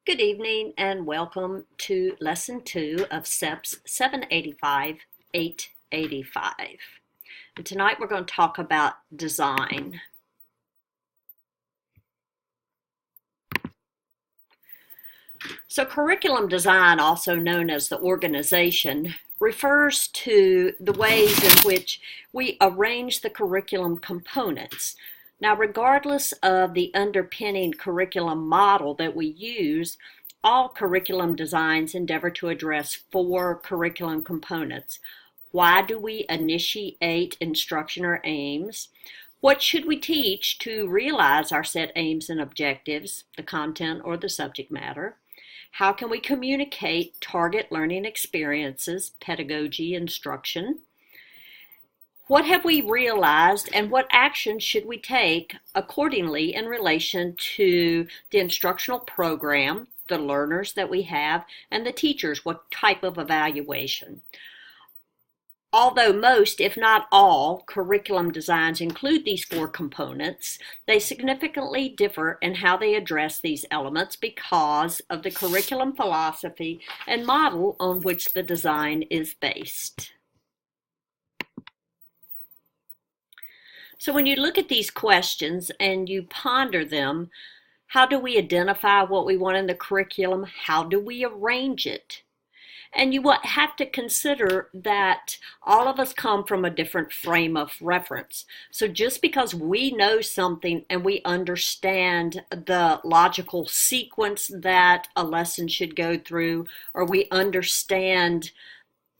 Good evening and welcome to Lesson 2 of SEPS 785-885. And tonight we're going to talk about design. So curriculum design, also known as the organization, refers to the ways in which we arrange the curriculum components. Now, regardless of the underpinning curriculum model that we use, all curriculum designs endeavor to address four curriculum components. Why do we initiate instruction or aims? What should we teach to realize our set aims and objectives, the content or the subject matter? How can we communicate target learning experiences, pedagogy, instruction? What have we realized and what actions should we take accordingly in relation to the instructional program, the learners that we have, and the teachers? What type of evaluation? Although most, if not all, curriculum designs include these four components, they significantly differ in how they address these elements because of the curriculum philosophy and model on which the design is based. So when you look at these questions and you ponder them, how do we identify what we want in the curriculum? How do we arrange it? And you have to consider that all of us come from a different frame of reference. So just because we know something and we understand the logical sequence that a lesson should go through, or we understand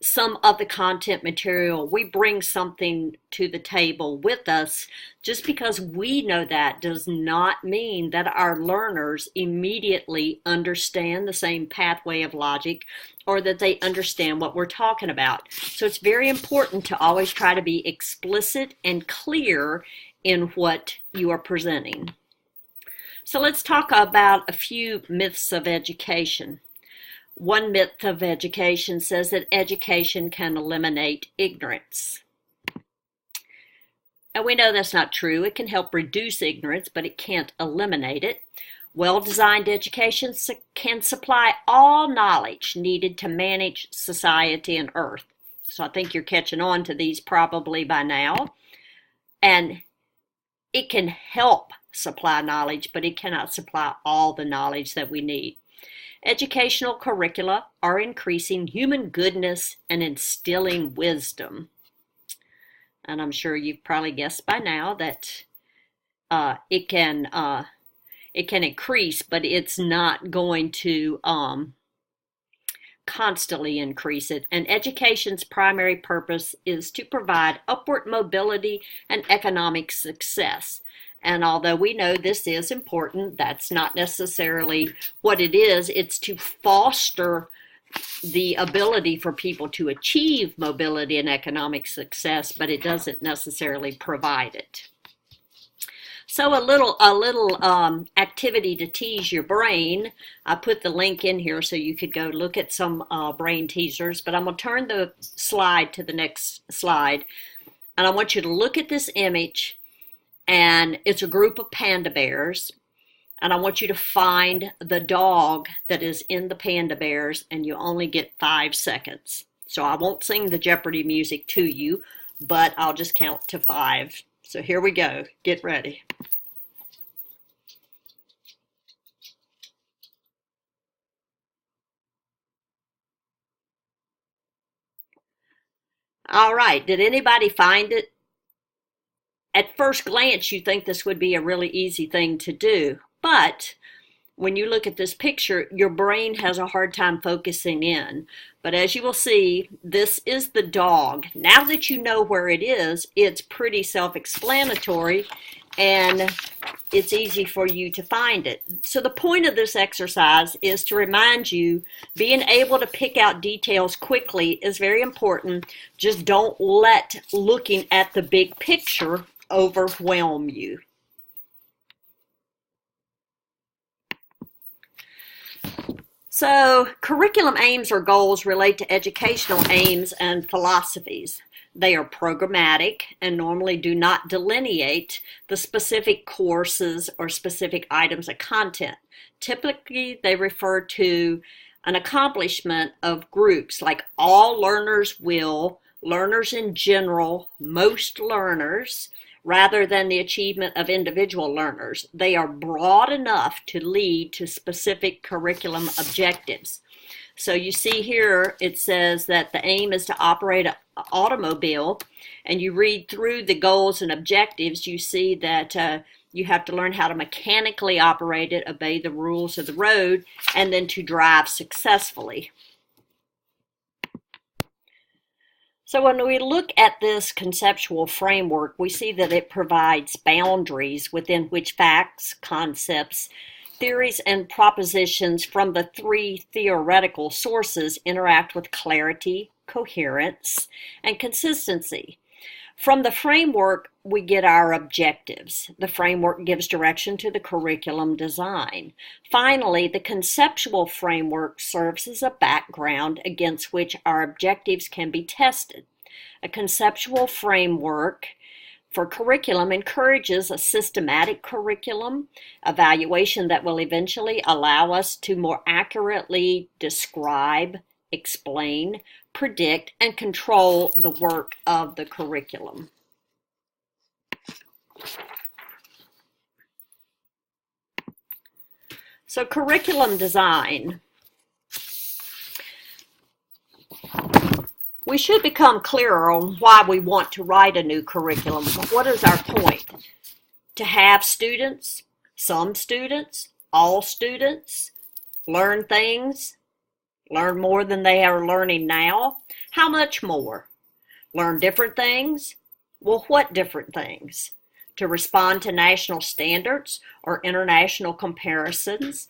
some of the content material, we bring something to the table with us. Just because we know that does not mean that our learners immediately understand the same pathway of logic or that they understand what we're talking about. So it's very important to always try to be explicit and clear in what you are presenting. So let's talk about a few myths of education. One myth of education says that education can eliminate ignorance. And we know that's not true. It can help reduce ignorance, but it can't eliminate it. Well-designed education can supply all knowledge needed to manage society and Earth. So I think you're catching on to these probably by now. And it can help supply knowledge, but it cannot supply all the knowledge that we need. Educational curricula are increasing human goodness and instilling wisdom. And I'm sure you've probably guessed by now that it can increase, but it's not going to constantly increase it. And education's primary purpose is to provide upward mobility and economic success. And although we know this is important, that's not necessarily what it is. It's to foster the ability for people to achieve mobility and economic success, but it doesn't necessarily provide it. So a little activity to tease your brain. I put the link in here so you could go look at some brain teasers, but I'm going to turn the slide to the next slide. And I want you to look at this image. And it's a group of panda bears, and I want you to find the dog that is in the panda bears, and you only get 5 seconds. So I won't sing the Jeopardy music to you, but I'll just count to 5. So here we go. Get ready. All right, did anybody find it? At first glance, you think this would be a really easy thing to do, but when you look at this picture, your brain has a hard time focusing in. But as you will see, this is the dog. Now that you know where it is, it's pretty self-explanatory, and it's easy for you to find it. So the point of this exercise is to remind you being able to pick out details quickly is very important. Just don't let looking at the big picture overwhelm you. So curriculum aims or goals relate to educational aims and philosophies. They are programmatic and normally do not delineate the specific courses or specific items of content. Typically, they refer to an accomplishment of groups like all learners will, learners in general, most learners, rather than the achievement of individual learners. They are broad enough to lead to specific curriculum objectives. So you see here it says that the aim is to operate an automobile, and you read through the goals and objectives, you see that you have to learn how to mechanically operate it, obey the rules of the road, and then to drive successfully. So when we look at this conceptual framework, we see that it provides boundaries within which facts, concepts, theories, and propositions from the three theoretical sources interact with clarity, coherence, and consistency. From the framework, we get our objectives. The framework gives direction to the curriculum design. Finally, the conceptual framework serves as a background against which our objectives can be tested. A conceptual framework for curriculum encourages a systematic curriculum evaluation that will eventually allow us to more accurately describe, explain, predict, and control the work of the curriculum. So curriculum design. We should become clearer on why we want to write a new curriculum. What is our point? To have students, some students, all students, learn things, learn more than they are learning now. How much more? Learn different things? Well, what different things? To respond to national standards or international comparisons?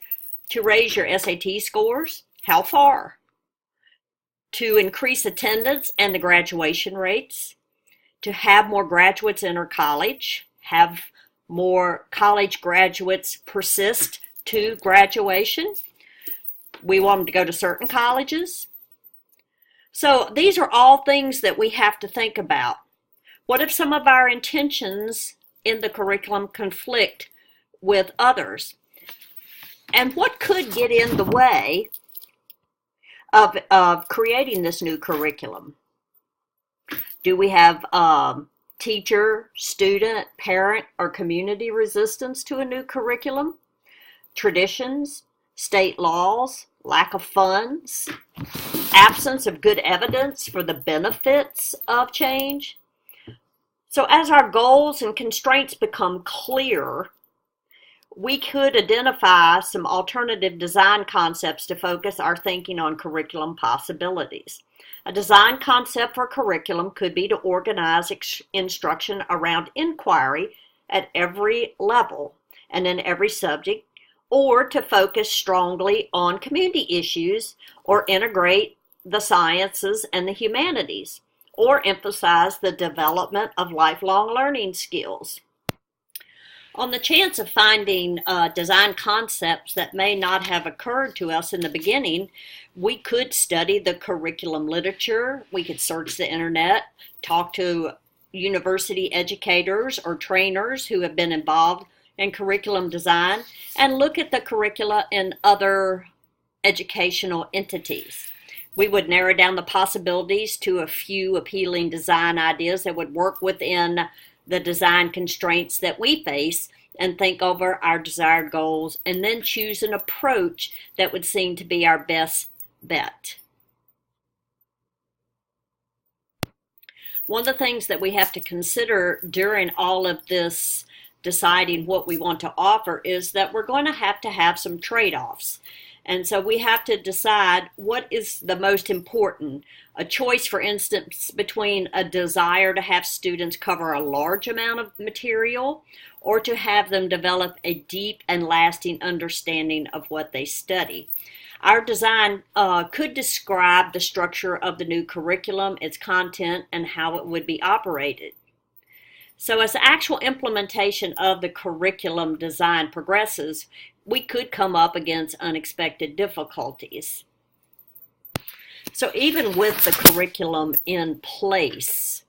To raise your SAT scores? How far? To increase attendance and the graduation rates? To have more graduates enter college? Have more college graduates persist to graduation? We want them to go to certain colleges. So these are all things that we have to think about. What if some of our intentions in the curriculum conflict with others? And what could get in the way of creating this new curriculum? Do we have teacher, student, parent, or community resistance to a new curriculum? Traditions, state laws, lack of funds, absence of good evidence for the benefits of change? So as our goals and constraints become clear, we could identify some alternative design concepts to focus our thinking on curriculum possibilities. A design concept for curriculum could be to organize instruction around inquiry at every level and in every subject, or to focus strongly on community issues, or integrate the sciences and the humanities, or emphasize the development of lifelong learning skills. On the chance of finding design concepts that may not have occurred to us in the beginning, we could study the curriculum literature, we could search the internet, talk to university educators or trainers who have been involved in curriculum design, and look at the curricula in other educational entities. We would narrow down the possibilities to a few appealing design ideas that would work within the design constraints that we face, and think over our desired goals, and then choose an approach that would seem to be our best bet. One of the things that we have to consider during all of this deciding what we want to offer is that we're going to have some trade-offs. And so we have to decide what is the most important. A choice, for instance, between a desire to have students cover a large amount of material, or to have them develop a deep and lasting understanding of what they study. Our design could describe the structure of the new curriculum, its content, and how it would be operated. So as the actual implementation of the curriculum design progresses, we could come up against unexpected difficulties. So even with the curriculum in place,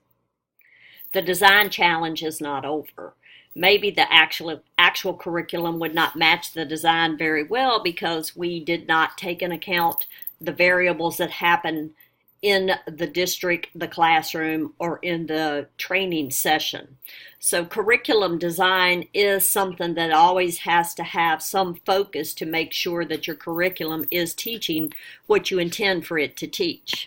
the design challenge is not over. Maybe the actual curriculum would not match the design very well because we did not take into account the variables that happen in the district, the classroom, or in the training session. So curriculum design is something that always has to have some focus to make sure that your curriculum is teaching what you intend for it to teach.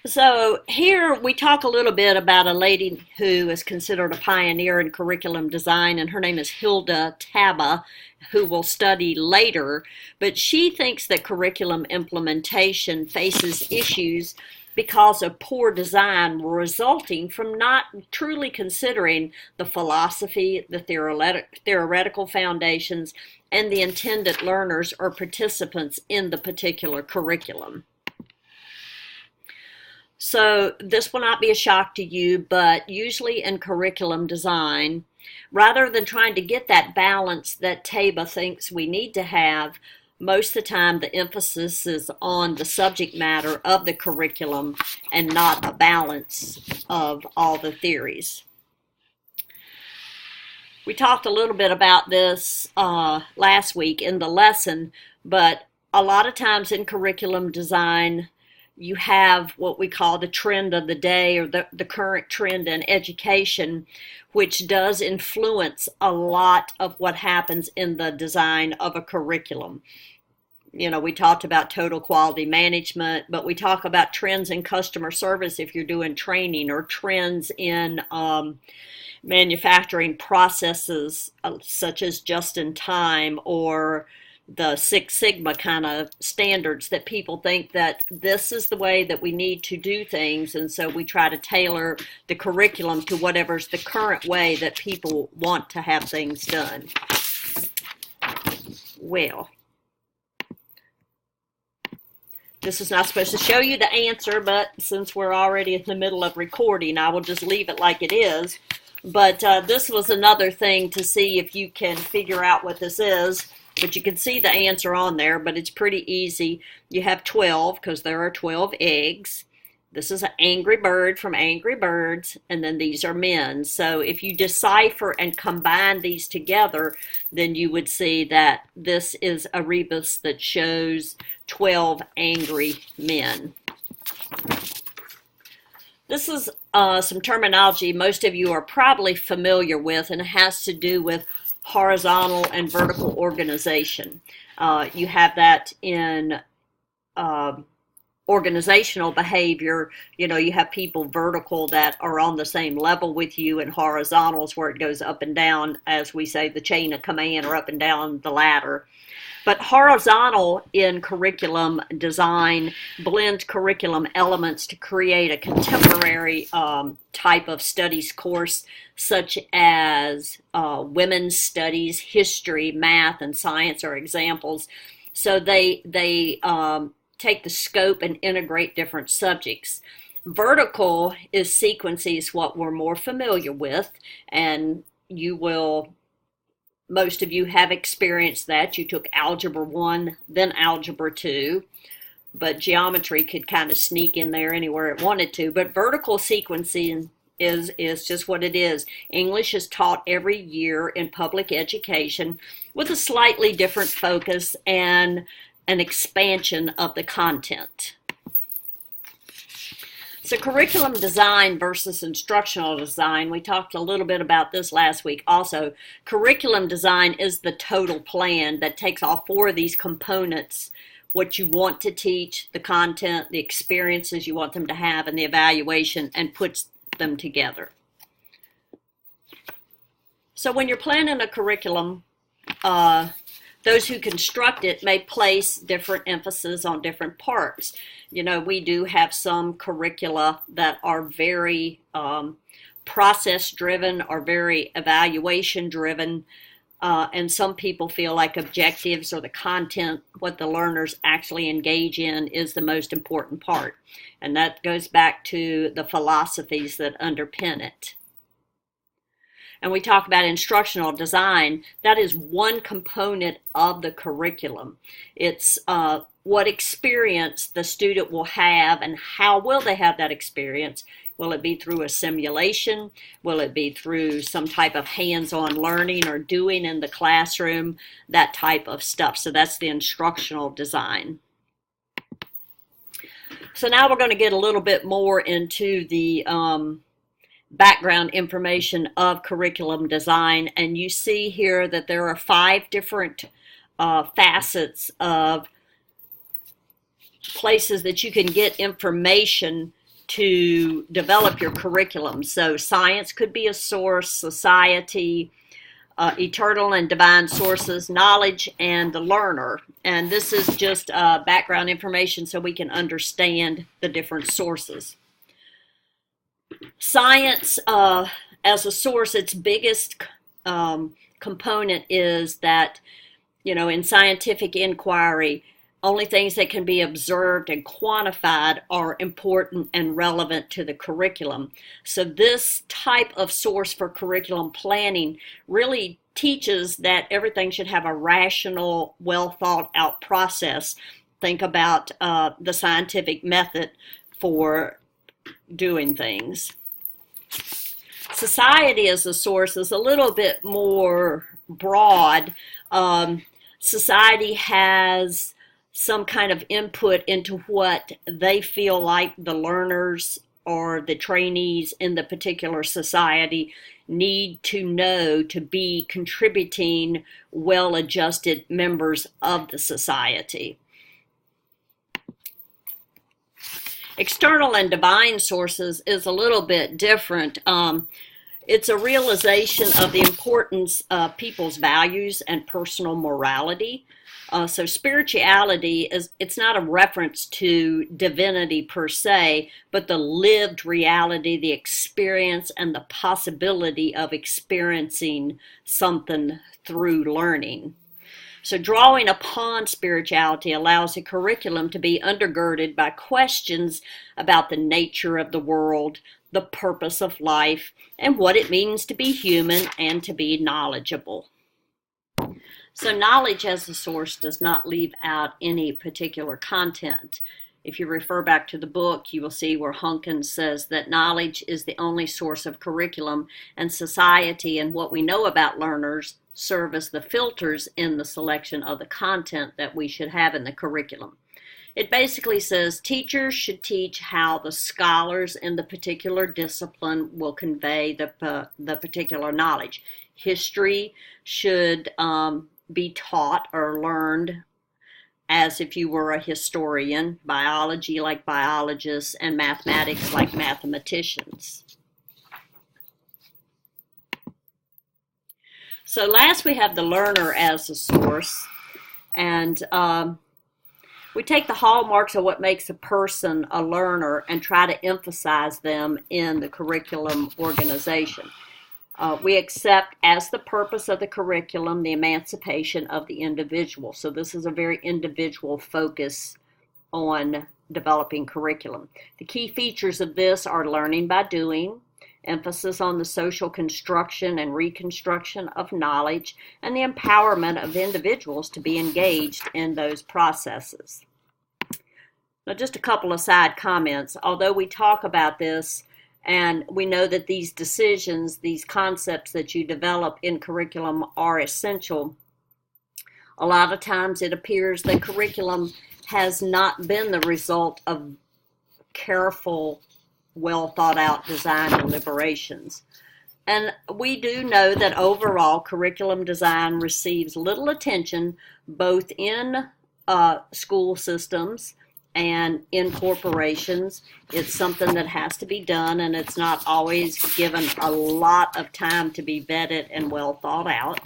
So here we talk a little bit about a lady who is considered a pioneer in curriculum design, and her name is Hilda Taba, who we'll study later. But she thinks that curriculum implementation faces issues because of poor design resulting from not truly considering the philosophy, the theoretical foundations, and the intended learners or participants in the particular curriculum. So this will not be a shock to you, but usually in curriculum design, rather than trying to get that balance that Taba thinks we need to have, most of the time the emphasis is on the subject matter of the curriculum and not a balance of all the theories. We talked a little bit about this last week in the lesson, but a lot of times in curriculum design, you have what we call the trend of the day, or the current trend in education, which does influence a lot of what happens in the design of a curriculum. You know, we talked about total quality management, but we talk about trends in customer service if you're doing training, or trends in manufacturing processes such as just in time, or the Six Sigma kind of standards that people think that this is the way that we need to do things, and so we try to tailor the curriculum to whatever's the current way that people want to have things done. Well, this is not supposed to show you the answer, but since we're already in the middle of recording, I will just leave it like it is. But this was another thing to see if you can figure out what this is. But you can see the answer on there, but it's pretty easy. You have 12 because there are 12 eggs. This is an Angry Bird from Angry Birds, and then these are men. So if you decipher and combine these together, then you would see that this is a rebus that shows 12 angry men. This is some terminology most of you are probably familiar with, and it has to do with horizontal and vertical organization. You have that in organizational behavior. You know, you have people vertical that are on the same level with you, and horizontals where it goes up and down, as we say, the chain of command, or up and down the ladder. But horizontal in curriculum design blends curriculum elements to create a contemporary type of studies course, such as women's studies, history, math, and science are examples. So they take the scope and integrate different subjects. Vertical is sequences, what we're more familiar with, and most of you have experienced that. You took Algebra 1, then Algebra 2, but geometry could kind of sneak in there anywhere it wanted to. But vertical sequencing is just what it is. English is taught every year in public education with a slightly different focus and an expansion of the content. So curriculum design versus instructional design, we talked a little bit about this last week also. Curriculum design is the total plan that takes all four of these components: what you want to teach, the content, the experiences you want them to have, and the evaluation, and puts them together. So when you're planning a curriculum, those who construct it may place different emphasis on different parts. You know, we do have some curricula that are very process-driven or very evaluation-driven, and some people feel like objectives or the content, what the learners actually engage in, is the most important part. And that goes back to the philosophies that underpin it. and we talk about instructional design, that is one component of the curriculum. It's what experience the student will have and how will they have that experience. Will it be through a simulation? Will it be through some type of hands-on learning or doing in the classroom? That type of stuff. So that's the instructional design. So now we're going to get a little bit more into the background information of curriculum design. And you see here that there are 5 different facets of places that you can get information to develop your curriculum. So science could be a source, society, eternal and divine sources, knowledge, and the learner. And this is just background information so we can understand the different sources. Science as a source, its biggest component is that, in scientific inquiry, only things that can be observed and quantified are important and relevant to the curriculum. So this type of source for curriculum planning really teaches that everything should have a rational, well thought out process. Think about the scientific method for doing things. Society as a source is a little bit more broad. Society has some kind of input into what they feel like the learners or the trainees in the particular society need to know to be contributing, well-adjusted members of the society. External and divine sources is a little bit different. It's a realization of the importance of people's values and personal morality. So spirituality it's not a reference to divinity per se, but the lived reality, the experience, and the possibility of experiencing something through learning. So drawing upon spirituality allows a curriculum to be undergirded by questions about the nature of the world, the purpose of life, and what it means to be human and to be knowledgeable. So knowledge as a source does not leave out any particular content. If you refer back to the book, you will see where Hunkins says that knowledge is the only source of curriculum, and society and what we know about learners serve as the filters in the selection of the content that we should have in the curriculum. It basically says teachers should teach how the scholars in the particular discipline will convey the particular knowledge. History should be taught or learned as if you were a historian, biology like biologists, and mathematics like mathematicians. So last we have the learner as a source, and we take the hallmarks of what makes a person a learner and try to emphasize them in the curriculum organization. We accept as the purpose of the curriculum the emancipation of the individual. So this is a very individual focus on developing curriculum. The key features of this are learning by doing, emphasis on the social construction and reconstruction of knowledge, and the empowerment of individuals to be engaged in those processes. Now, just a couple of side comments. Although we talk about this, and we know that these decisions, these concepts that you develop in curriculum are essential, a lot of times it appears that curriculum has not been the result of careful, well thought out design deliberations. And we do know that overall curriculum design receives little attention both in school systems and in corporations. It's something that has to be done, and it's not always given a lot of time to be vetted and well thought out.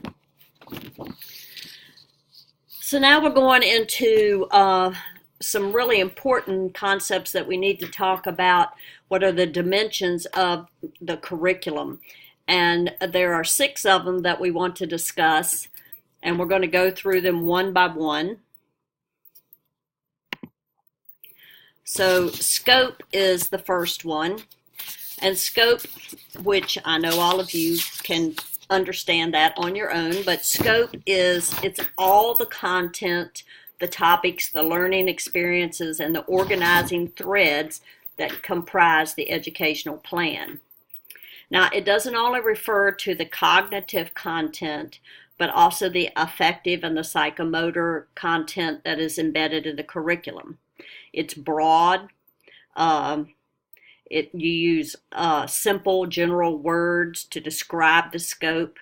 So now we're going into some really important concepts that we need to talk about. What are the dimensions of the curriculum? And there are 6 of them that we want to discuss, and we're going to go through them one by one. So scope is the first one. And scope, which I know all of you can understand that on your own, but scope it's all the content, the topics, the learning experiences, and the organizing threads that comprise the educational plan. Now, it doesn't only refer to the cognitive content, but also the affective and the psychomotor content that is embedded in the curriculum. It's broad. You use simple, general words to describe the scope.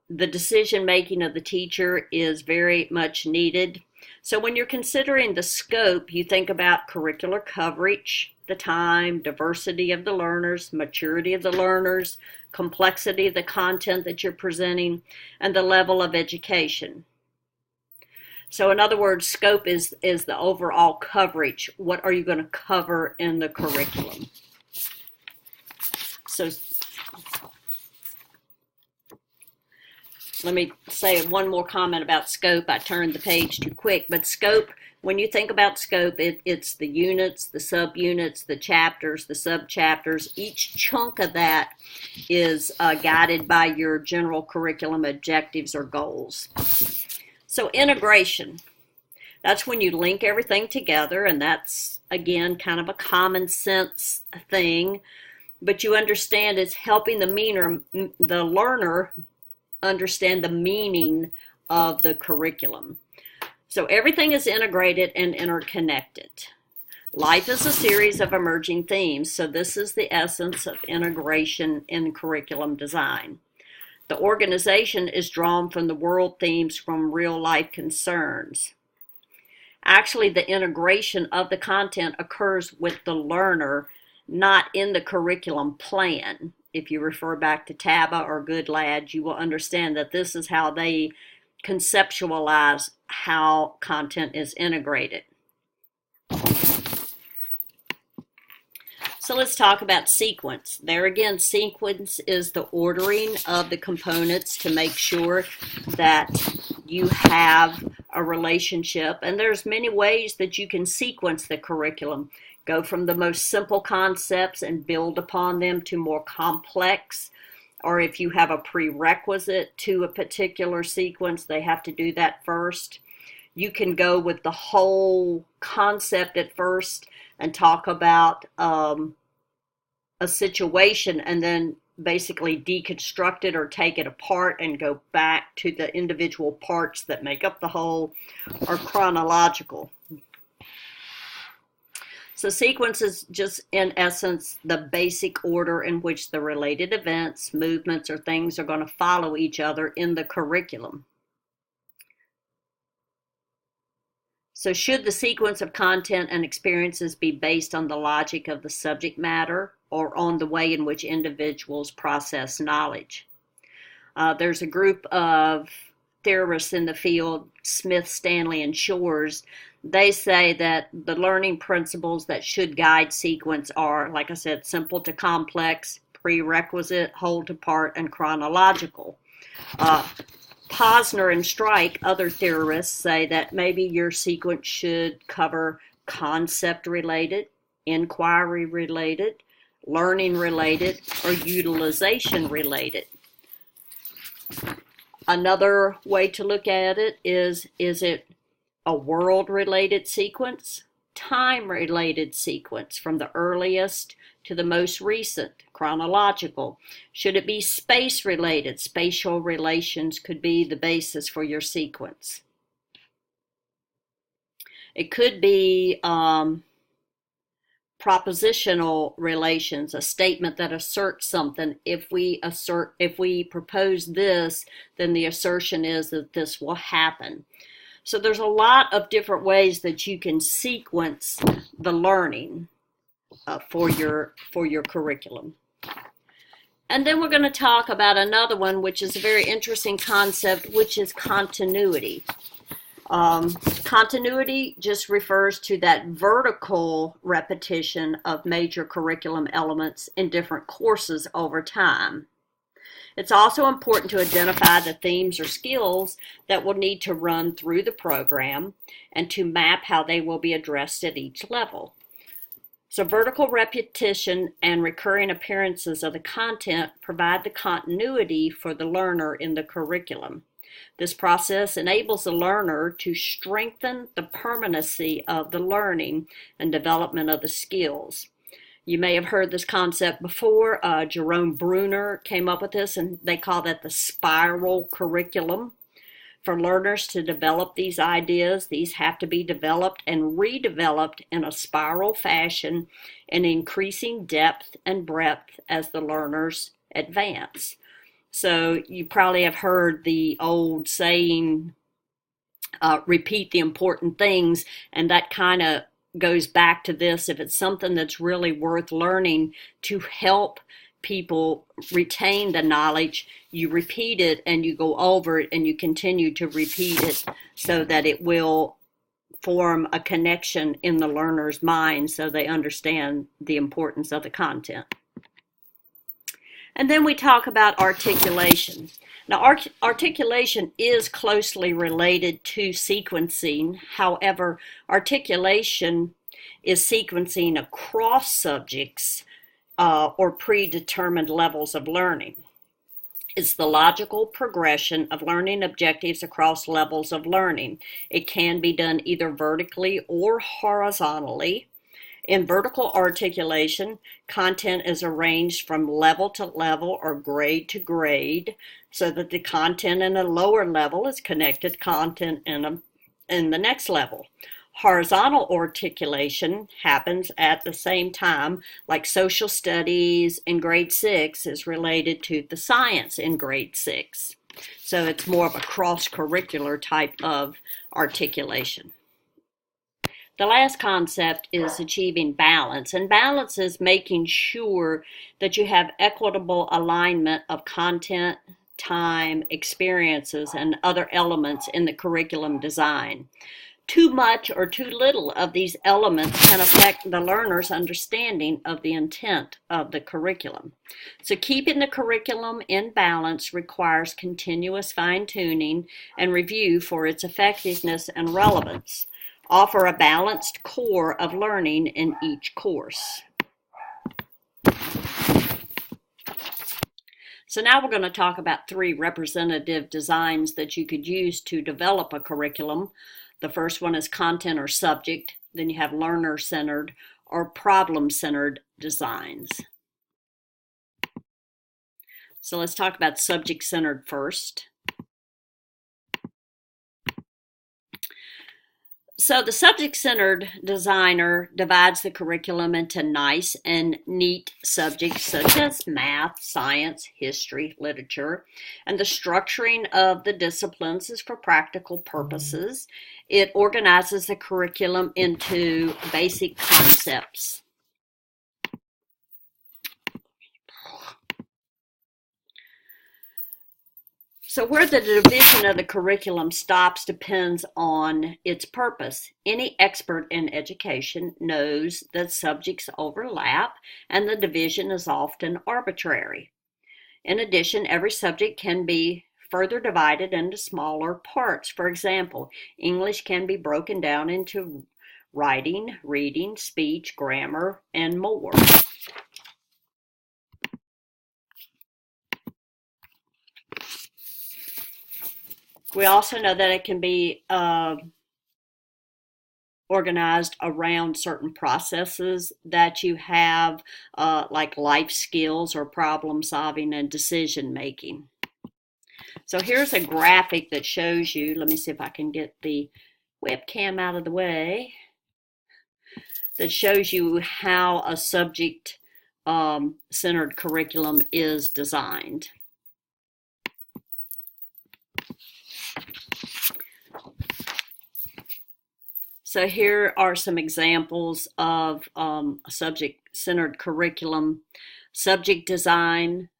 The decision making of the teacher is very much needed. So when you're considering the scope, you think about curricular coverage, the time, diversity of the learners, maturity of the learners, complexity of the content that you're presenting, and the level of education. So in other words, scope is the overall coverage. What are you going to cover in the curriculum? So let me say one more comment about scope. I turned the page too quick, but scope, when you think about scope, it's the units, the subunits, the chapters, the subchapters. Each chunk of that is guided by your general curriculum objectives or goals. So integration, that's when you link everything together, and that's, again, kind of a common sense thing, but you understand it's helping the learner understand the meaning of the curriculum. So everything is integrated and interconnected. Life is a series of emerging themes, so this is the essence of integration in curriculum design. The organization is drawn from the world themes from real life concerns. Actually, the integration of the content occurs with the learner, not in the curriculum plan. If you refer back to TABA or Good Lads, you will understand that this is how they conceptualize how content is integrated. So let's talk about sequence. There again, sequence is the ordering of the components to make sure that you have a relationship. And there's many ways that you can sequence the curriculum. Go from the most simple concepts and build upon them to more complex. Or if you have a prerequisite to a particular sequence, they have to do that first. You can go with the whole concept at first and talk about a situation and then basically deconstruct it or take it apart and go back to the individual parts that make up the whole, or chronological. So sequence is just, in essence, the basic order in which the related events, movements, or things are going to follow each other in the curriculum. So should the sequence of content and experiences be based on the logic of the subject matter or on the way in which individuals process knowledge? There's a group of theorists in the field, Smith, Stanley, and Shores. They say that the learning principles that should guide sequence are, like I said, simple to complex, prerequisite, whole to part, and chronological. Posner and Strike, other theorists, say that maybe your sequence should cover concept-related, inquiry-related, learning-related, or utilization-related. Another way to look at it is it a world-related sequence, time-related sequence from the earliest to the most recent, chronological? Should it be space-related? Spatial relations could be the basis for your sequence. It could be propositional relations, a statement that asserts something. If we propose this, then the assertion is that this will happen. So there's a lot of different ways that you can sequence the learning for your curriculum. And then we're going to talk about another one, which is a very interesting concept, which is continuity. Continuity just refers to that vertical repetition of major curriculum elements in different courses over time. It's also important to identify the themes or skills that will need to run through the program and to map how they will be addressed at each level. So vertical repetition and recurring appearances of the content provide the continuity for the learner in the curriculum. This process enables the learner to strengthen the permanency of the learning and development of the skills. You may have heard this concept before. Jerome Bruner came up with this, and they call that the spiral curriculum. For learners to develop these ideas, these have to be developed and redeveloped in a spiral fashion in increasing depth and breadth as the learners advance. So you probably have heard the old saying, repeat the important things, and that kind of goes back to this. If it's something that's really worth learning to help people retain the knowledge, you repeat it and you go over it and you continue to repeat it so that it will form a connection in the learner's mind so they understand the importance of the content. And then we talk about articulation. Now, articulation is closely related to sequencing. However, articulation is sequencing across subjects or predetermined levels of learning. It's the logical progression of learning objectives across levels of learning. It can be done either vertically or horizontally. In vertical articulation, content is arranged from level to level or grade to grade so that the content in a lower level is connected to content in the next level. Horizontal articulation happens at the same time, like social studies in grade 6 is related to the science in grade 6. So it's more of a cross-curricular type of articulation. The last concept is achieving balance, and balance is making sure that you have equitable alignment of content, time, experiences, and other elements in the curriculum design. Too much or too little of these elements can affect the learner's understanding of the intent of the curriculum. So keeping the curriculum in balance requires continuous fine-tuning and review for its effectiveness and relevance. Offer a balanced core of learning in each course. So now we're going to talk about 3 representative designs that you could use to develop a curriculum. The first one is content or subject. Then you have learner-centered or problem-centered designs. So let's talk about subject-centered first. So the subject-centered designer divides the curriculum into nice and neat subjects such as math, science, history, literature, and the structuring of the disciplines is for practical purposes. It organizes the curriculum into basic concepts. So where the division of the curriculum stops depends on its purpose. Any expert in education knows that subjects overlap and the division is often arbitrary. In addition, every subject can be further divided into smaller parts. For example, English can be broken down into writing, reading, speech, grammar, and more. We also know that it can be organized around certain processes that you have, like life skills or problem solving and decision making. So here's a graphic that shows you, let me see if I can get the webcam out of the way, that shows you how a subject-centered curriculum is designed. So here are some examples of subject-centered curriculum. Subject design,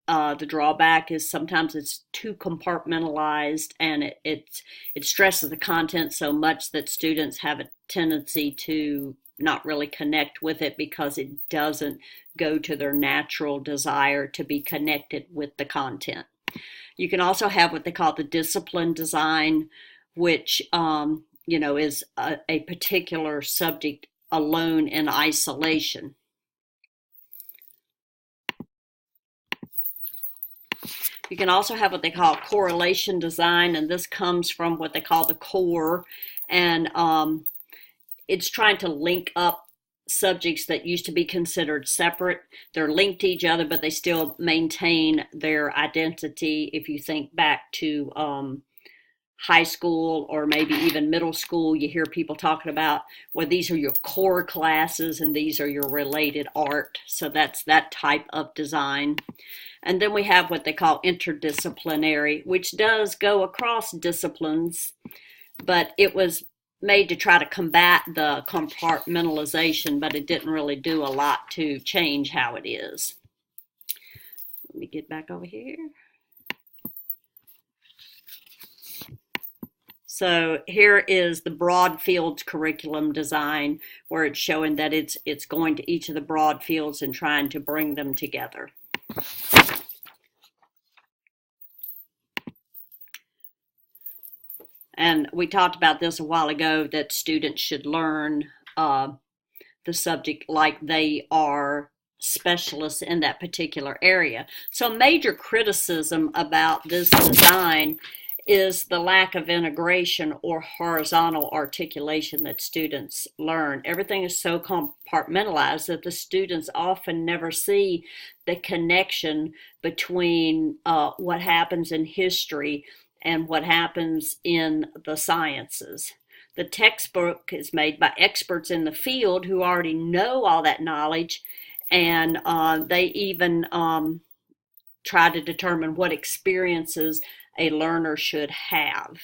the drawback is sometimes it's too compartmentalized and it stresses the content so much that students have a tendency to not really connect with it because it doesn't go to their natural desire to be connected with the content. You can also have what they call the discipline design, which is a particular subject alone in isolation. You can also have what they call correlation design, and this comes from what they call the core, and it's trying to link up subjects that used to be considered separate. They're linked to each other, but they still maintain their identity. If you think back to high school or maybe even middle school, you hear people talking about, well, these are your core classes and these are your related art. So that's that type of design. And then we have what they call interdisciplinary, which does go across disciplines, but it was made to try to combat the compartmentalization, but it didn't really do a lot to change how it is. Let me get back over here. So here is the broad fields curriculum design, where it's showing that it's going to each of the broad fields and trying to bring them together. And we talked about this a while ago, that students should learn the subject like they are specialists in that particular area. So major criticism about this design is the lack of integration or horizontal articulation that students learn. Everything is so compartmentalized that the students often never see the connection between what happens in history and what happens in the sciences. The textbook is made by experts in the field who already know all that knowledge, and they even try to determine what experiences a learner should have.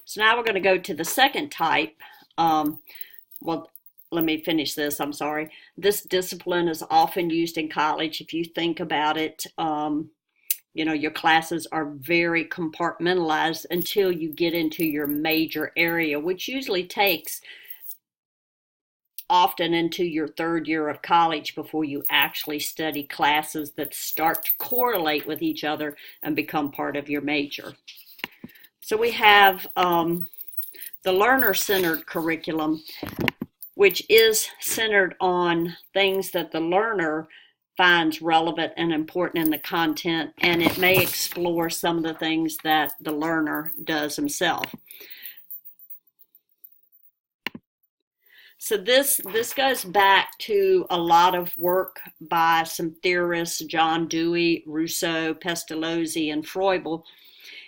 So now we're going to go to the second type. Well, let me finish this, I'm sorry. This discipline is often used in college. If you think about it, you know, your classes are very compartmentalized until you get into your major area, which usually takes often into your third year of college before you actually study classes that start to correlate with each other and become part of your major. So we have the learner-centered curriculum, which is centered on things that the learner finds relevant and important in the content, and it may explore some of the things that the learner does himself. So this goes back to a lot of work by some theorists, John Dewey, Rousseau, Pestalozzi, and Froebel,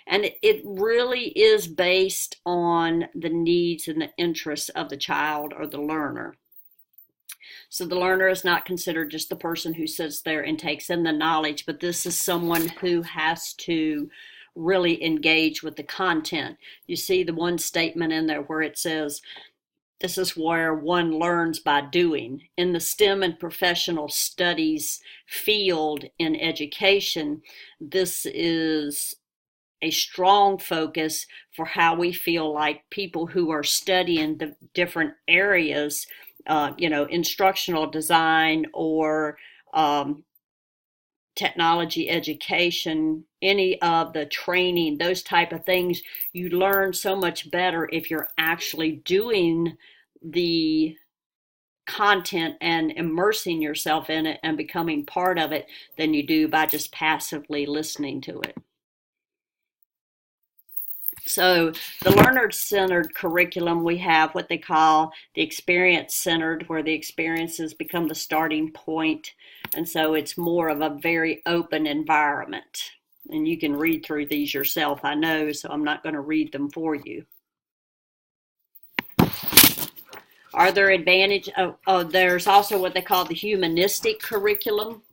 and it really is based on the needs and the interests of the child or the learner. So the learner is not considered just the person who sits there and takes in the knowledge, but this is someone who has to really engage with the content. You see the one statement in there where it says, this is where one learns by doing. In the STEM and professional studies field in education, this is a strong focus for how we feel like people who are studying the different areas, you know, instructional design or technology education, any of the training, those type of things, you learn so much better if you're actually doing the content and immersing yourself in it and becoming part of it than you do by just passively listening to it. So the learner-centered curriculum, we have what they call the experience-centered, where the experiences become the starting point. And so it's more of a very open environment. And you can read through these yourself, I know, so I'm not going to read them for you. Are there advantages? There's also what they call the humanistic curriculum.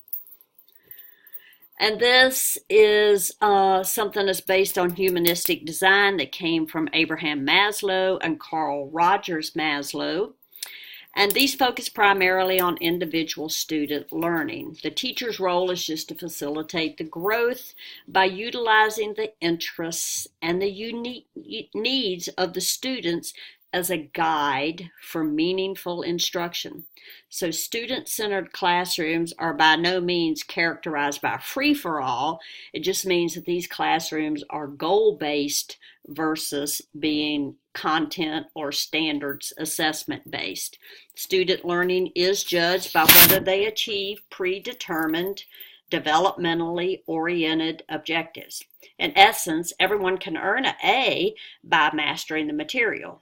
And this is something that's based on humanistic design that came from Abraham Maslow and Carl Rogers Maslow. And these focus primarily on individual student learning. The teacher's role is just to facilitate the growth by utilizing the interests and the unique needs of the students as a guide for meaningful instruction. So student-centered classrooms are by no means characterized by free-for-all. It just means that these classrooms are goal-based versus being content or standards assessment based. Student learning is judged by whether they achieve predetermined, developmentally oriented objectives. In essence, everyone can earn an A by mastering the material,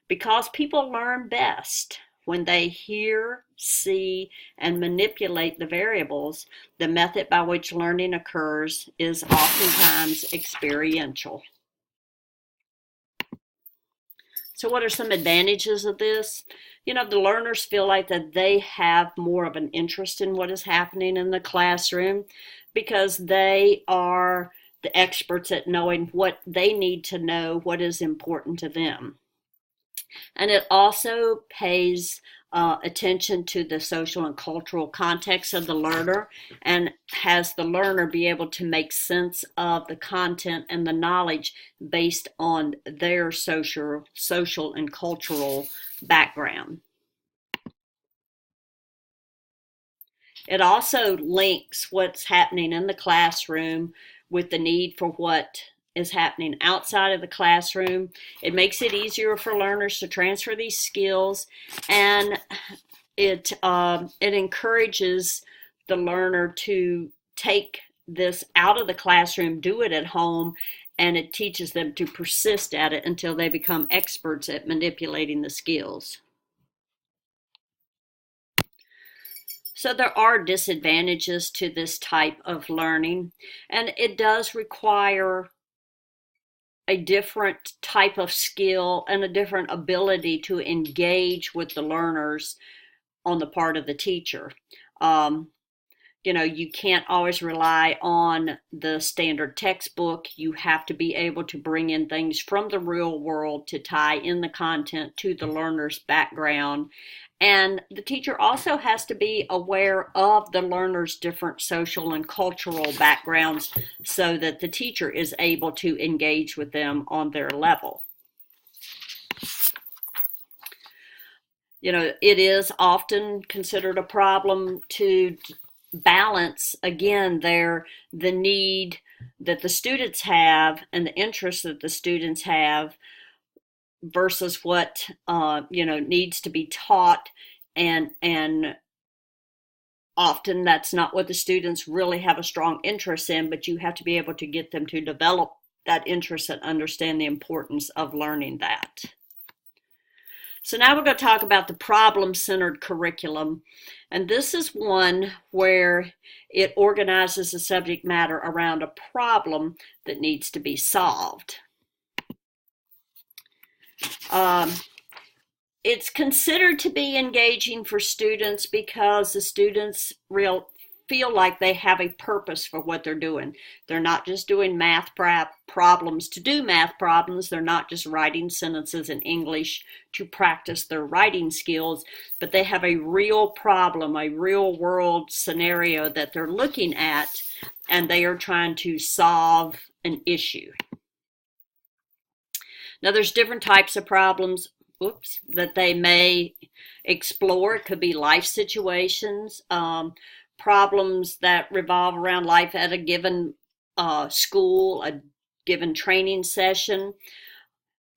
because people learn best when they hear, see, and manipulate the variables. The method by which learning occurs is oftentimes experiential. So what are some advantages of this? The learners feel like that they have more of an interest in what is happening in the classroom because they are the experts at knowing what they need to know, what is important to them. And it also pays attention to the social and cultural context of the learner and has the learner be able to make sense of the content and the knowledge based on their social and cultural background. It also links what's happening in the classroom with the need for what is happening outside of the classroom. It makes it easier for learners to transfer these skills, and it encourages the learner to take this out of the classroom, do it at home, and it teaches them to persist at it until they become experts at manipulating the skills. So there are disadvantages to this type of learning, and it does require a different type of skill and a different ability to engage with the learners on the part of the teacher. You can't always rely on the standard textbook. You have to be able to bring in things from the real world to tie in the content to the learner's background. And the teacher also has to be aware of the learner's different social and cultural backgrounds so that the teacher is able to engage with them on their level. It is often considered a problem to balance, again, the need that the students have and the interest that the students have versus what needs to be taught, and often that's not what the students really have a strong interest in, but you have to be able to get them to develop that interest and understand the importance of learning that. So now we're going to talk about the problem-centered curriculum, and this is one where it organizes the subject matter around a problem that needs to be solved. It's considered to be engaging for students because the students feel like they have a purpose for what they're doing. They're not just doing math problems to do math problems. They're not just writing sentences in English to practice their writing skills, but they have a real problem, a real world scenario that they're looking at, and they are trying to solve an issue. Now, there's different types of problems that they may explore. It could be life situations, problems that revolve around life at a given school, a given training session.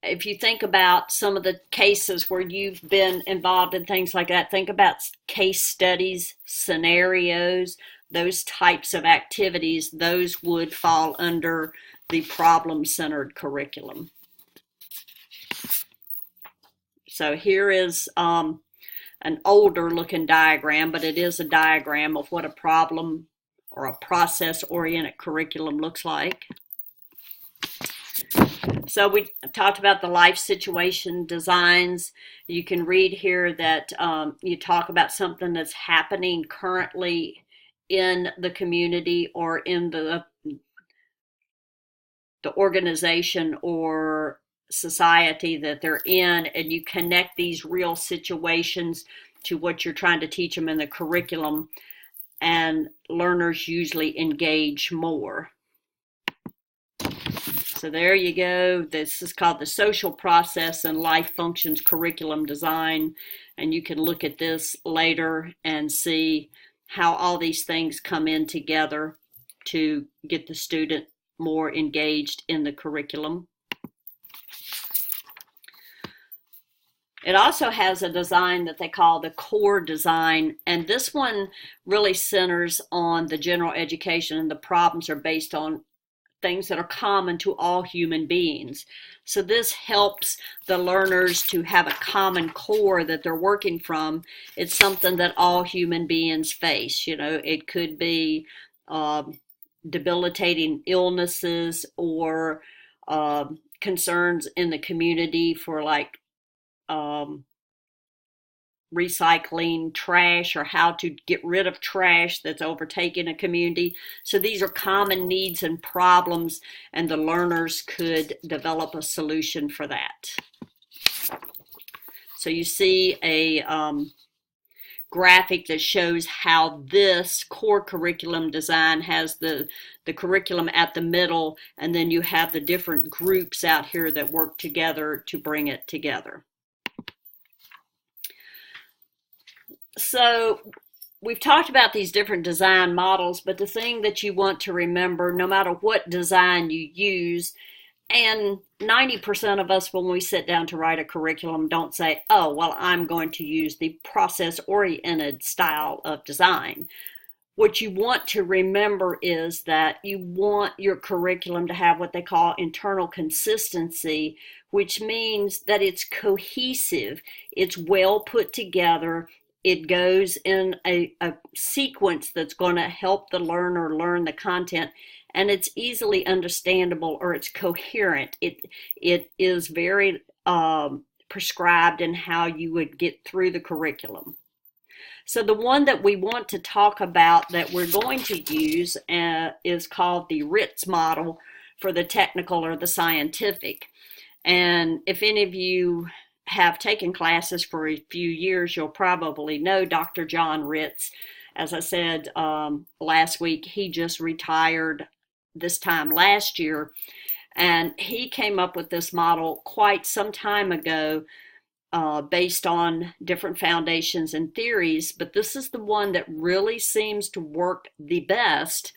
If you think about some of the cases where you've been involved in things like that, think about case studies, scenarios, those types of activities. Those would fall under the problem-centered curriculum. So here is an older looking diagram, but it is a diagram of what a problem or a process-oriented curriculum looks like. So we talked about the life situation designs. You can read here that you talk about something that's happening currently in the community or in the organization or society that they're in, and you connect these real situations to what you're trying to teach them in the curriculum, and learners usually engage more. So there you go. This is called the Social Process and Life Functions Curriculum Design, and you can look at this later and see how all these things come in together to get the student more engaged in the curriculum. It also has a design that they call the core design, and this one really centers on the general education, and the problems are based on things that are common to all human beings. So this helps the learners to have a common core that they're working from. It's something that all human beings face. You know, it could be debilitating illnesses or concerns in the community for like recycling trash or how to get rid of trash that's overtaken a community. So these are common needs and problems, and the learners could develop a solution for that. So you see a graphic that shows how this core curriculum design has the curriculum at the middle, and then you have the different groups out here that work together to bring it together. So we've talked about these different design models, but the thing that you want to remember, no matter what design you use, and 90% of us, when we sit down to write a curriculum, don't say, oh, well, I'm going to use the process-oriented style of design. What you want to remember is that you want your curriculum to have what they call internal consistency, which means that it's cohesive, it's well put together, it goes in a sequence that's going to help the learner learn the content, and it's easily understandable, or it's coherent. It is very prescribed in how you would get through the curriculum. So the one that we want to talk about that we're going to use is called the RITS model for the technical or the scientific. And if any of you have taken classes for a few years, you'll probably know Dr. John Ritz. As I said last week, he just retired this time last year, and he came up with this model quite some time ago based on different foundations and theories, but this is the one that really seems to work the best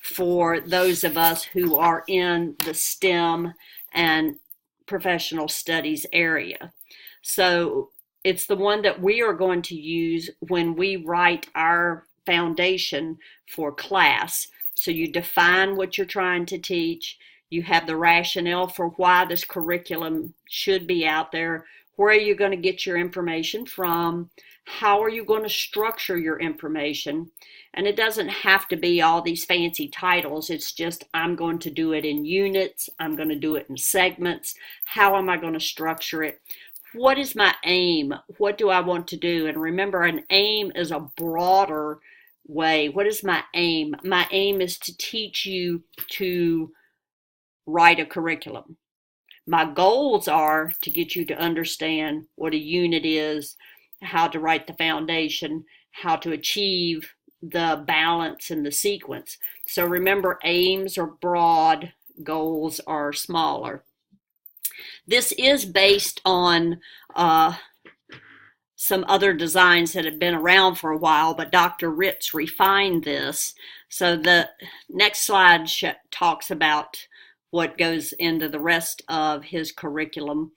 for those of us who are in the STEM and professional studies area. So it's the one that we are going to use when we write our foundation for class. So you define what you're trying to teach, you have the rationale for why this curriculum should be out there, where are you going to get your information from, how are you going to structure your information. And it doesn't have to be all these fancy titles. It's just, I'm going to do it in units, I'm going to do it in segments, how am I going to structure it? What is my aim? What do I want to do? And remember, an aim is a broader way. What is my aim? My aim is to teach you to write a curriculum. My goals are to get you to understand what a unit is, how to write the foundation, how to achieve the balance and the sequence. So remember, aims are broad, goals are smaller. This is based on some other designs that have been around for a while, but Dr. Ritz refined this. So the next slide talks about what goes into the rest of his curriculum,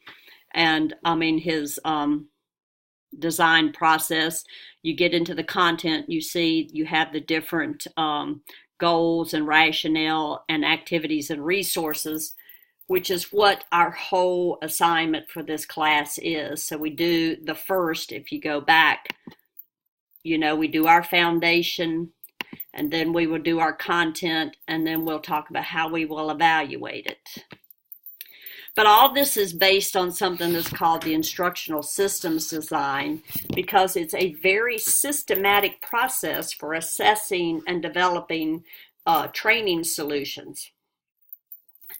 and I mean his design process. You get into the content, you see you have the different goals and rationale and activities and resources, which is what our whole assignment for this class is. So we do the first, if you go back, you know, we do our foundation, and then we will do our content, and then we'll talk about how we will evaluate it. But all this is based on something that's called the instructional systems design, because it's a very systematic process for assessing and developing training solutions.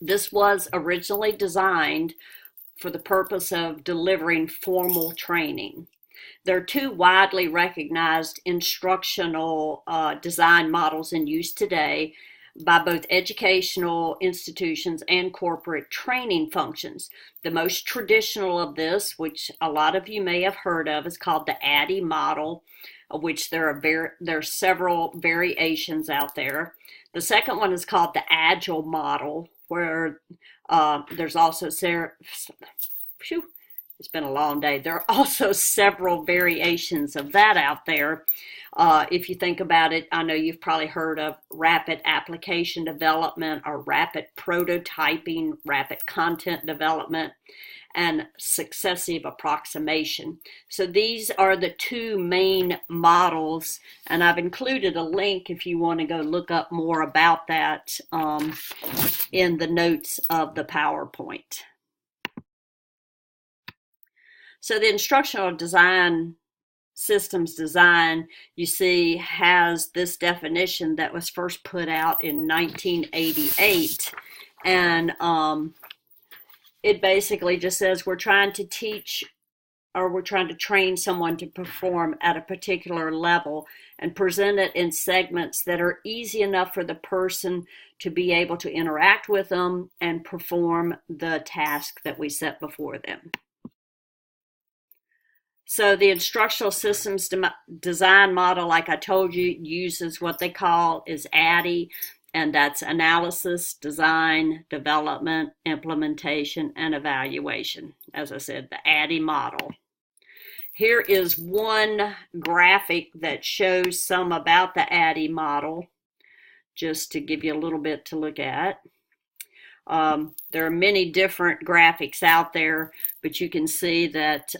This was originally designed for the purpose of delivering formal training. There are two widely recognized instructional design models in use today by both educational institutions and corporate training functions. The most traditional of this, which a lot of you may have heard of, is called the ADDIE model, of which there are several variations out there. The second one is called the Agile model, where there's also It's been a long day. There are also several variations of that out there. If you think about it, I know you've probably heard of rapid application development or rapid prototyping, rapid content development, and successive approximation. So these are the two main models, and I've included a link if you want to go look up more about that in the notes of the PowerPoint. So the instructional design systems design, you see, has this definition that was first put out in 1988, and it basically just says we're trying to teach, or we're trying to train someone to perform at a particular level and present it in segments that are easy enough for the person to be able to interact with them and perform the task that we set before them. So the instructional systems design model, like I told you, uses what they call is ADDIE, and that's analysis, design, development, implementation, and evaluation. As I said, the ADDIE model. Here is one graphic that shows some about the ADDIE model, just to give you a little bit to look at. There are many different graphics out there, but you can see that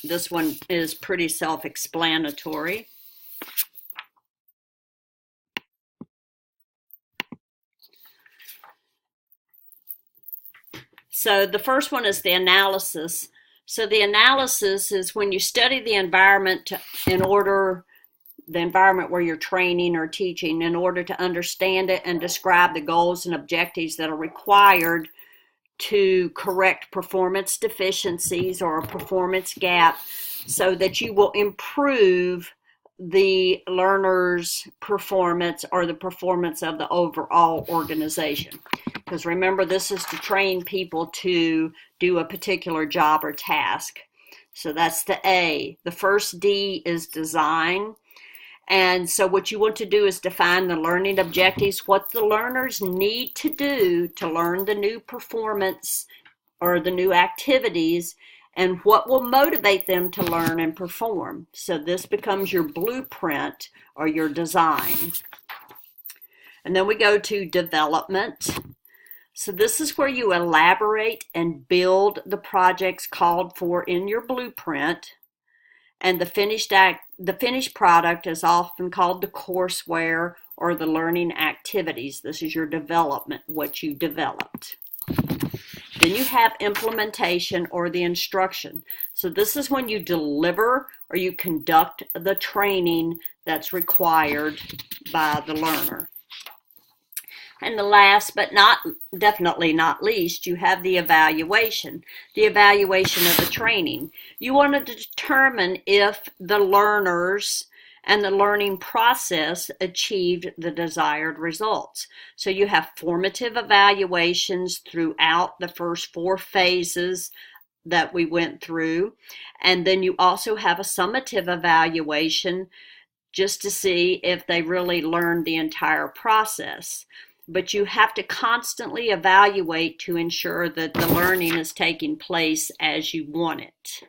this one is pretty self-explanatory. So the first one is the analysis. So the analysis is when you study the environment the environment where you're training or teaching, in order to understand it and describe the goals and objectives that are required to correct performance deficiencies or a performance gap, so that you will improve the learner's performance or the performance of the overall organization. Because remember, this is to train people to do a particular job or task. So that's the A. The first D is design. And so what you want to do is define the learning objectives, what the learners need to do to learn the new performance or the new activities, and what will motivate them to learn and perform. So this becomes your blueprint or your design. And then we go to development. So this is where you elaborate and build the projects called for in your blueprint. And the finished product is often called the courseware or the learning activities. This is your development, what you developed. Then you have implementation or the instruction. So this is when you deliver or you conduct the training that's required by the learner. And the last but definitely not least, you have the evaluation of the training. You want to determine if the learners and the learning process achieved the desired results. So you have formative evaluations throughout the first 4 phases that we went through. And then you also have a summative evaluation just to see if they really learned the entire process. But you have to constantly evaluate to ensure that the learning is taking place as you want it.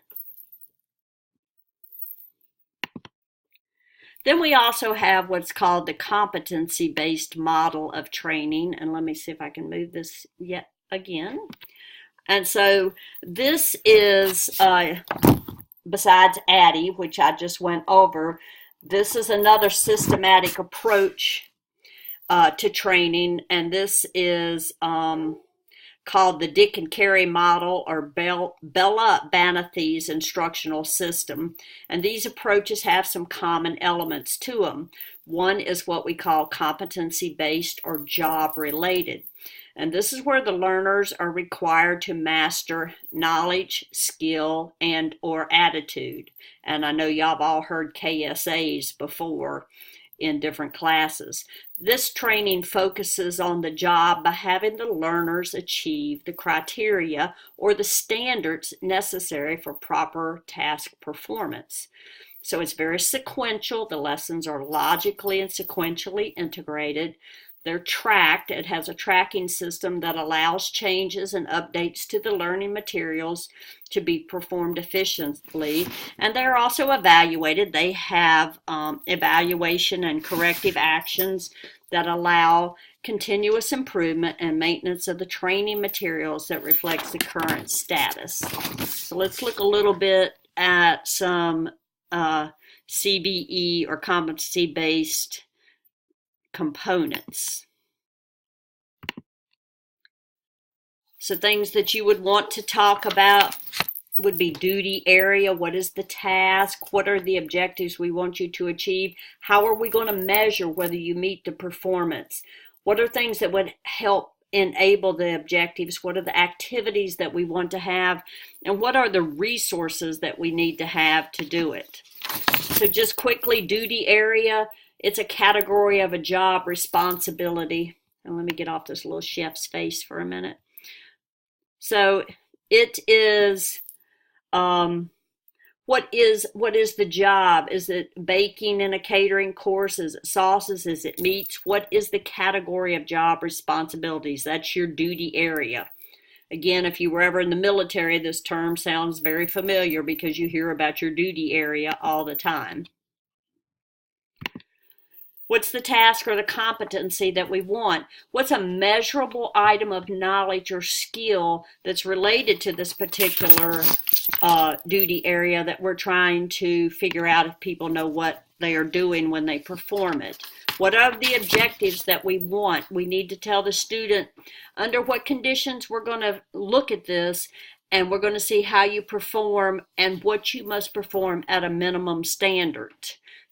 Then we also have what's called the competency-based model of training. And let me see if I can move this yet again. And so this is, besides ADDIE, which I just went over, this is another systematic approach to training, and this is called the Dick and Carey model, or Bella Banathy's instructional system. And these approaches have some common elements to them. One is what we call competency-based or job-related. And this is where the learners are required to master knowledge, skill, and or attitude. And I know y'all have all heard KSAs before in different classes. This training focuses on the job by having the learners achieve the criteria or the standards necessary for proper task performance. So it's very sequential. The lessons are logically and sequentially integrated. They're tracked. It has a tracking system that allows changes and updates to the learning materials to be performed efficiently. And they're also evaluated. They have evaluation and corrective actions that allow continuous improvement and maintenance of the training materials that reflects the current status. So let's look a little bit at some CBE or competency-based components. So things that you would want to talk about would be duty area. What is the task? What are the objectives we want you to achieve? How are we going to measure whether you meet the performance? What are things that would help enable the objectives? What are the activities that we want to have? And what are the resources that we need to have to do it? So just quickly, duty area, it's a category of a job responsibility. And let me get off this little chef's face for a minute. So it is, what is the job? Is it baking in a catering course? Is it sauces? Is it meats? What is the category of job responsibilities? That's your duty area. Again, if you were ever in the military, this term sounds very familiar because you hear about your duty area all the time. What's the task or the competency that we want? What's a measurable item of knowledge or skill that's related to this particular duty area that we're trying to figure out if people know what they are doing when they perform it? What are the objectives that we want? We need to tell the student under what conditions we're going to look at this, and we're going to see how you perform and what you must perform at a minimum standard.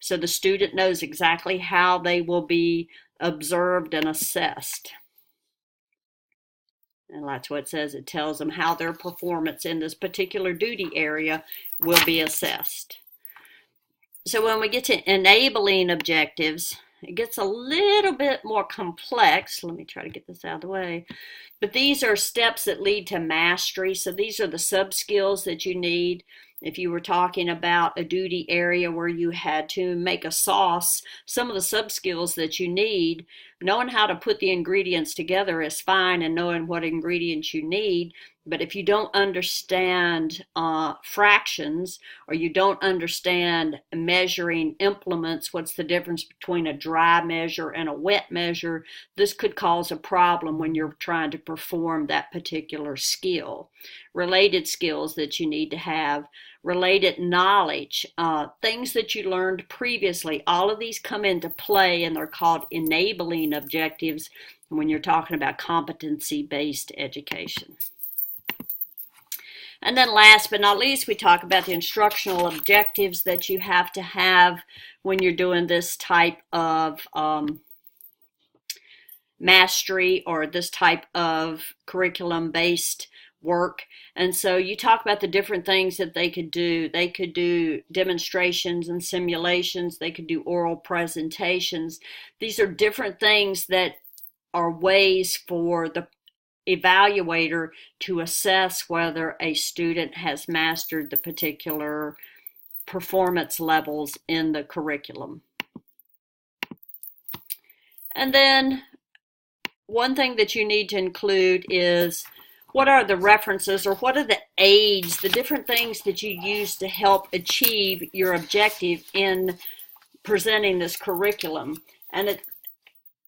So the student knows exactly how they will be observed and assessed. And that's what it says. It tells them how their performance in this particular duty area will be assessed. So when we get to enabling objectives, it gets a little bit more complex. Let me try to get this out of the way. But these are steps that lead to mastery. So these are the sub-skills that you need. If you were talking about a duty area where you had to make a sauce, some of the sub-skills that you need, knowing how to put the ingredients together is fine and knowing what ingredients you need. But if you don't understand fractions, or you don't understand measuring implements, what's the difference between a dry measure and a wet measure, this could cause a problem when you're trying to perform that particular skill. Related skills that you need to have, related knowledge, things that you learned previously, all of these come into play, and they're called enabling objectives when you're talking about competency-based education. And then last but not least, we talk about the instructional objectives that you have to have when you're doing this type of mastery or this type of curriculum-based work. And so you talk about the different things that they could do. They could do demonstrations and simulations. They could do oral presentations. These are different things that are ways for the evaluator to assess whether a student has mastered the particular performance levels in the curriculum. And then one thing that you need to include is what are the references, or what are the aids, the different things that you use to help achieve your objective in presenting this curriculum. And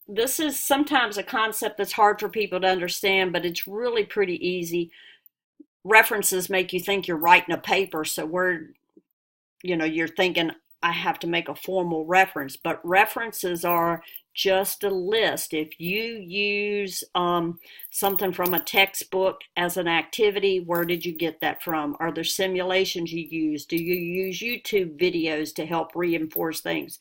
this is sometimes a concept that's hard for people to understand, but it's really pretty easy. References make you think you're writing a paper, so you're thinking, I have to make a formal reference, but references are just a list. If you use something from a textbook as an activity, where did you get that from? Are there simulations you use? Do you use YouTube videos to help reinforce things?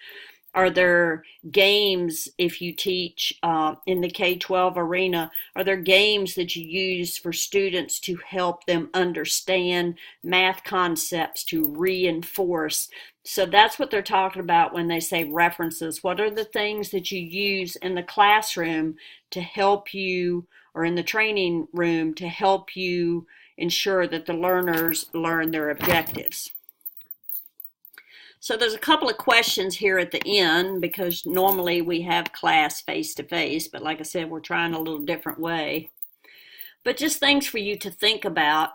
Are there games, if you teach in the K-12 arena, are there games that you use for students to help them understand math concepts, to reinforce? So that's what they're talking about when they say references. What are the things that you use in the classroom to help you, or in the training room, to help you ensure that the learners learn their objectives? So there's a couple of questions here at the end because normally we have class face-to-face, but like I said, we're trying a little different way. But just things for you to think about.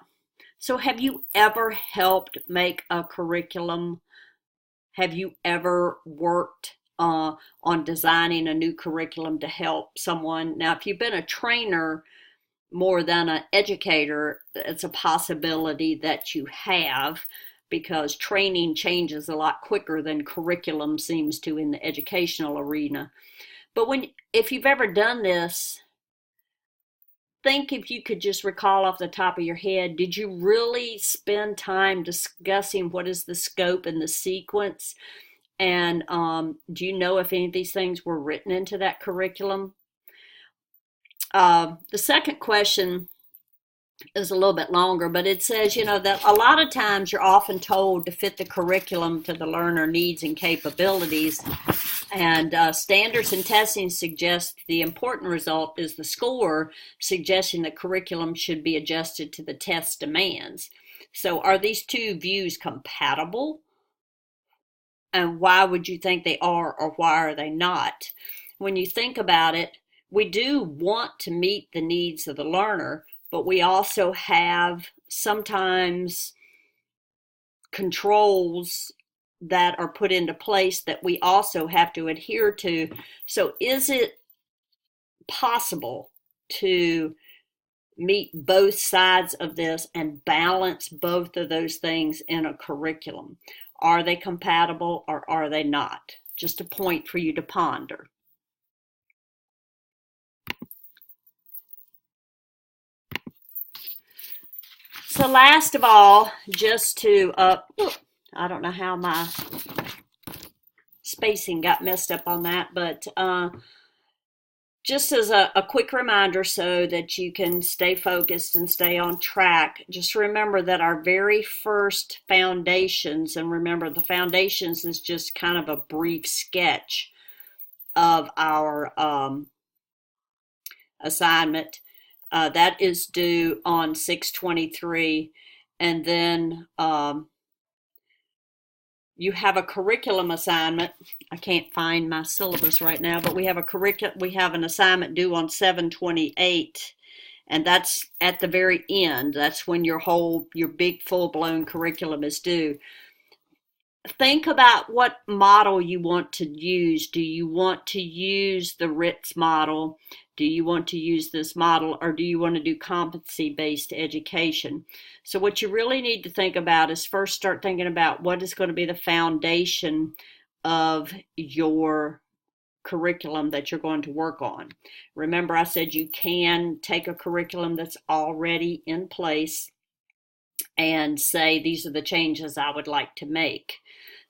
So have you ever helped make a curriculum? Have you ever worked on designing a new curriculum to help someone? Now, if you've been a trainer more than an educator, it's a possibility that you have, because training changes a lot quicker than curriculum seems to in the educational arena. But if you've ever done this, think if you could just recall off the top of your head, did you really spend time discussing what is the scope and the sequence? And do you know if any of these things were written into that curriculum? The second question is a little bit longer, but it says, that a lot of times you're often told to fit the curriculum to the learner needs and capabilities. And standards and testing suggest the important result is the score, suggesting the curriculum should be adjusted to the test demands. So are these two views compatible? And why would you think they are, or why are they not? When you think about it, we do want to meet the needs of the learner, but we also have sometimes controls that are put into place that we also have to adhere to. So is it possible to meet both sides of this and balance both of those things in a curriculum? Are they compatible or are they not? Just a point for you to ponder. So last of all, just to, I don't know how my spacing got messed up on that, but just as a quick reminder so that you can stay focused and stay on track, just remember that our very first foundations, and remember the foundations is just kind of a brief sketch of our assignment. That is due on 6/23, and then you have a curriculum assignment. I can't find my syllabus right now, but we have an assignment due on 7/28, and that's at the very end. That's when your big full-blown curriculum is due. Think about what model you want to use. Do you want to use the Ritz model? Do you want to use this model, or do you want to do competency-based education? So what you really need to think about is first start thinking about what is going to be the foundation of your curriculum that you're going to work on. Remember, I said you can take a curriculum that's already in place and say, these are the changes I would like to make.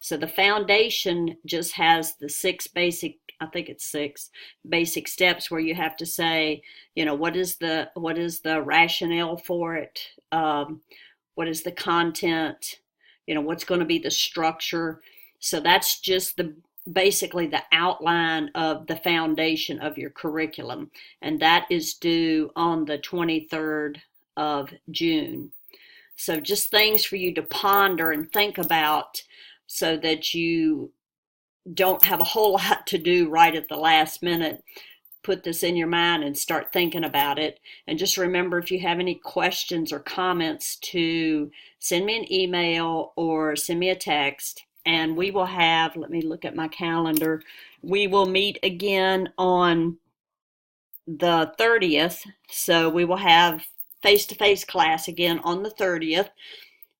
So the foundation just has the six basic steps where you have to say, what is the rationale for it? What is the content? What's going to be the structure? So that's just basically the outline of the foundation of your curriculum. And that is due on the 23rd of June. So just things for you to ponder and think about so that you don't have a whole lot to do right at the last minute. Put this in your mind and start thinking about it. And just remember, if you have any questions or comments, to send me an email or send me a text. And we will have, let me look at my calendar, we will meet again on the 30th. So we will have face-to-face class again on the 30th.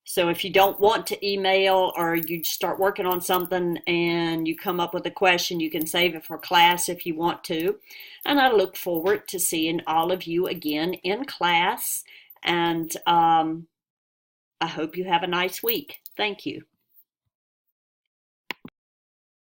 So if you don't want to email, or you start working on something and you come up with a question, you can save it for class if you want to. And I look forward to seeing all of you again in class. And I hope you have a nice week. Thank you.